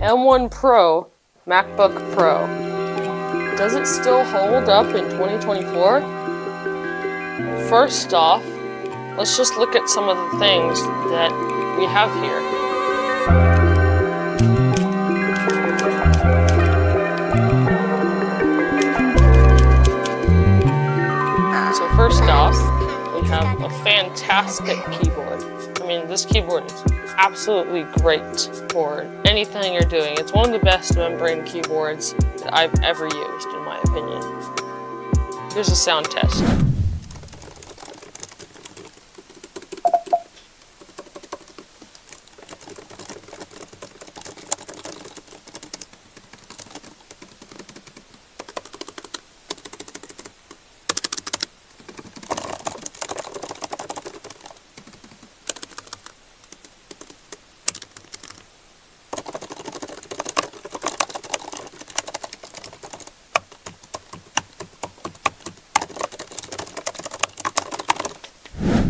M1 Pro, MacBook Pro. Does it still hold up in 2024? First off, let's just look at some of the things that we have here. So first off, we have a fantastic keyboard. I mean, this keyboard is absolutely great for anything you're doing. It's one of the best membrane keyboards that I've ever used, in my opinion. Here's a sound test.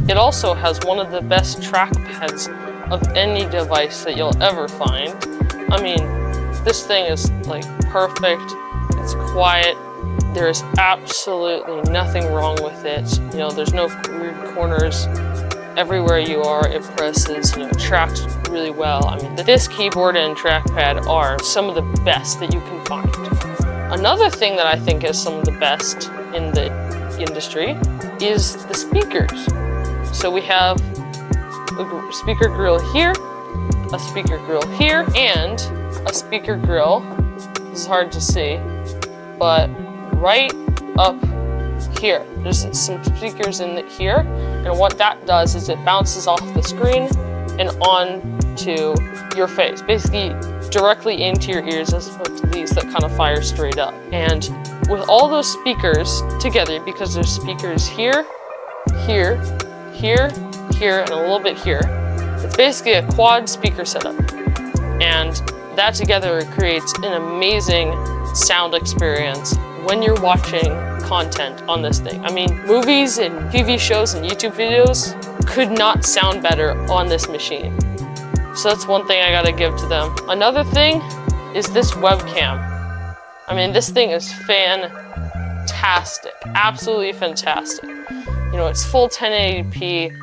It also has one of the best trackpads of any device that you'll ever find. I mean, this thing is like perfect, it's quiet, there's absolutely nothing wrong with it. You know, there's no weird corners. Everywhere you are, it presses, it tracks really well. I mean, this keyboard and trackpad are some of the best that you can find. Another thing that I think is some of the best in the industry is the speakers. So we have a speaker grill here, a speaker grill here, and a speaker grill, this is hard to see, but right up here. There's some speakers in here, and what that does is it bounces off the screen and onto your face, basically directly into your ears, as opposed to these that kind of fire straight up. And with all those speakers together, because there's speakers here, here, here, here, and a little bit here. It's basically a quad speaker setup. And that together creates an amazing sound experience when you're watching content on this thing. I mean, movies and TV shows and YouTube videos could not sound better on this machine. So that's one thing I gotta give to them. Another thing is this webcam. I mean, this thing is fantastic, absolutely fantastic. You know, it's full 1080p,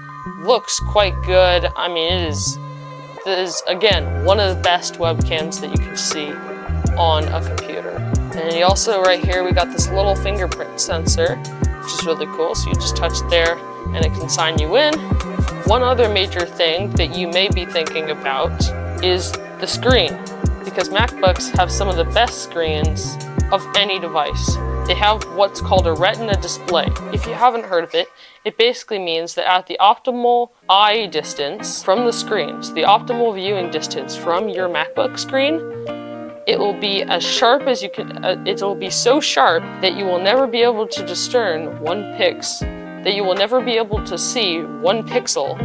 looks quite good. I mean, it is again, one of the best webcams that you can see on a computer. And you also, right here, we got this little fingerprint sensor, which is really cool. So you just touch it there and it can sign you in. One other major thing that you may be thinking about is the screen, because MacBooks have some of the best screens of any device. They have what's called a retina display. If you haven't heard of it, it basically means that at the optimal eye distance from the screen, so the optimal viewing distance from your MacBook screen, it will be as sharp as you can, it will be so sharp that you will never be able to discern that you will never be able to see one pixel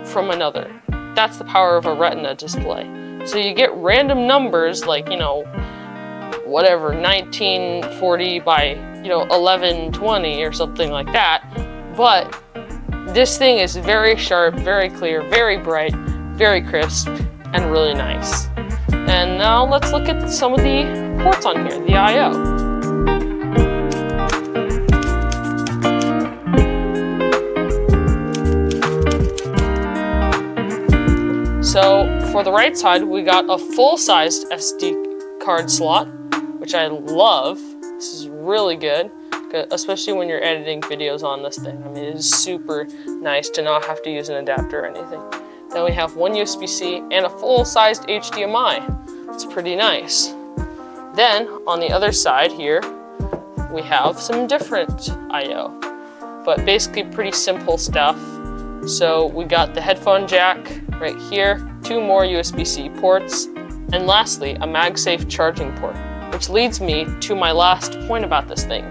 from another. That's the power of a retina display. So you get random numbers like, you know, whatever, 1940 by, 1120 or something like that. But this thing is very sharp, very clear, very bright, very crisp, and really nice. And now let's look at some of the ports on here, the I/O. So for the right side, we got a full-sized SD card slot, which I love. This is really good, especially when you're editing videos on this thing. I mean, it is super nice to not have to use an adapter or anything. Then we have one USB-C and a full-sized HDMI. It's pretty nice. Then on the other side here, we have some different I/O, but basically pretty simple stuff. So we got the headphone jack right here, 2 more USB-C ports, and lastly, a MagSafe charging port, which leads me to my last point about this thing.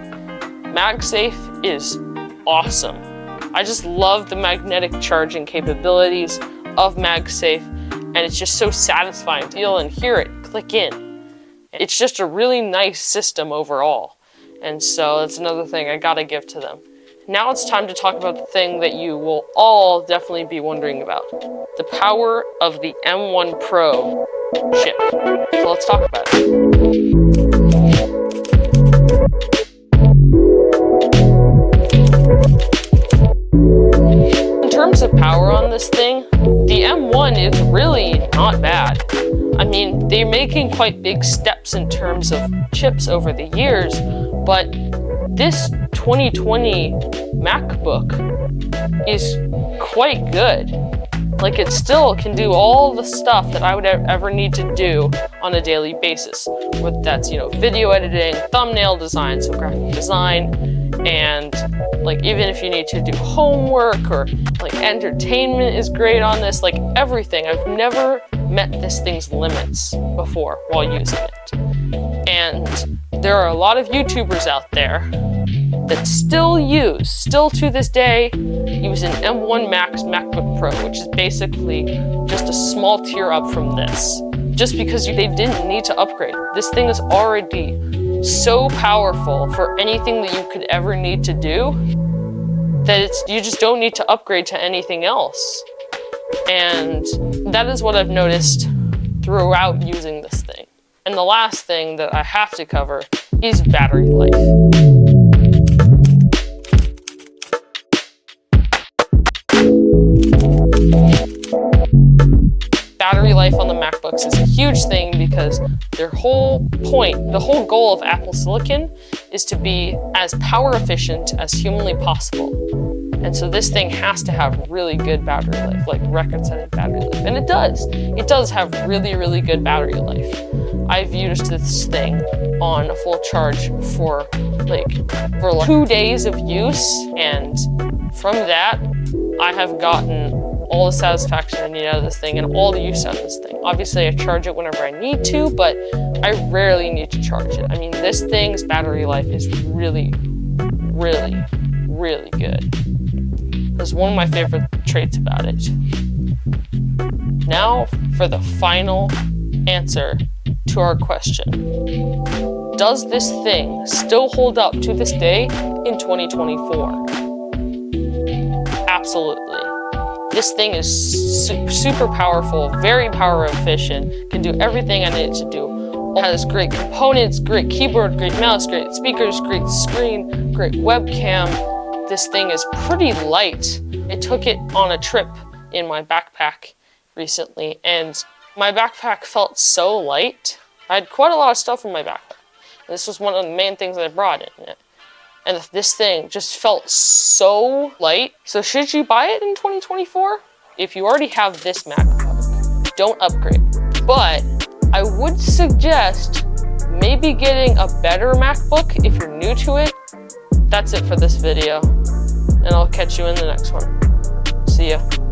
MagSafe is awesome. I just love the magnetic charging capabilities of MagSafe, and it's just so satisfying to feel and hear it click in. It's just a really nice system overall, and so that's another thing I gotta give to them. now it's time to talk about the thing that you will all definitely be wondering about. The power of the M1 Pro chip. So let's talk about it. In terms of power on this thing, the M1 is really not bad. I mean, they're making quite big steps in terms of chips over the years, but this 2020 MacBook is quite good. Like, it still can do all the stuff that I would ever need to do on a daily basis. Whether that's, video editing, thumbnail design, so graphic design, and like even if you need to do homework or like entertainment is great on this, like everything. I've never met this thing's limits before while using it. And there are a lot of YouTubers out there that still to this day, use an M1 Max MacBook Pro, which is basically just a small tier up from this. Just because they didn't need to upgrade. This thing is already so powerful for anything that you could ever need to do that you just don't need to upgrade to anything else. And that is what I've noticed throughout using this thing. And the last thing that I have to cover is battery life. Battery life on the MacBooks is a huge thing because their whole point, the whole goal of Apple Silicon is to be as power efficient as humanly possible. And so this thing has to have really good battery life, like record-setting battery life. And it does. It does have really, really good battery life. I've used this thing on a full charge for 2 days of use, and from that, I have gotten all the satisfaction I need out of this thing and all the use out of this thing. Obviously, I charge it whenever I need to, but I rarely need to charge it. I mean, this thing's battery life is really, really, really good. That's one of my favorite traits about it. Now for the final answer to our question. Does this thing still hold up to this day in 2024? Absolutely. This thing is super powerful, very power efficient, can do everything I need it to do. It has great components, great keyboard, great mouse, great speakers, great screen, great webcam. This thing is pretty light. I took it on a trip in my backpack recently, and my backpack felt so light. I had quite a lot of stuff in my backpack. And this was one of the main things that I brought in it. And this thing just felt so light. So should you buy it in 2024? If you already have this MacBook, don't upgrade. But I would suggest maybe getting a better MacBook if you're new to it. That's it for this video, and I'll catch you in the next one. See ya.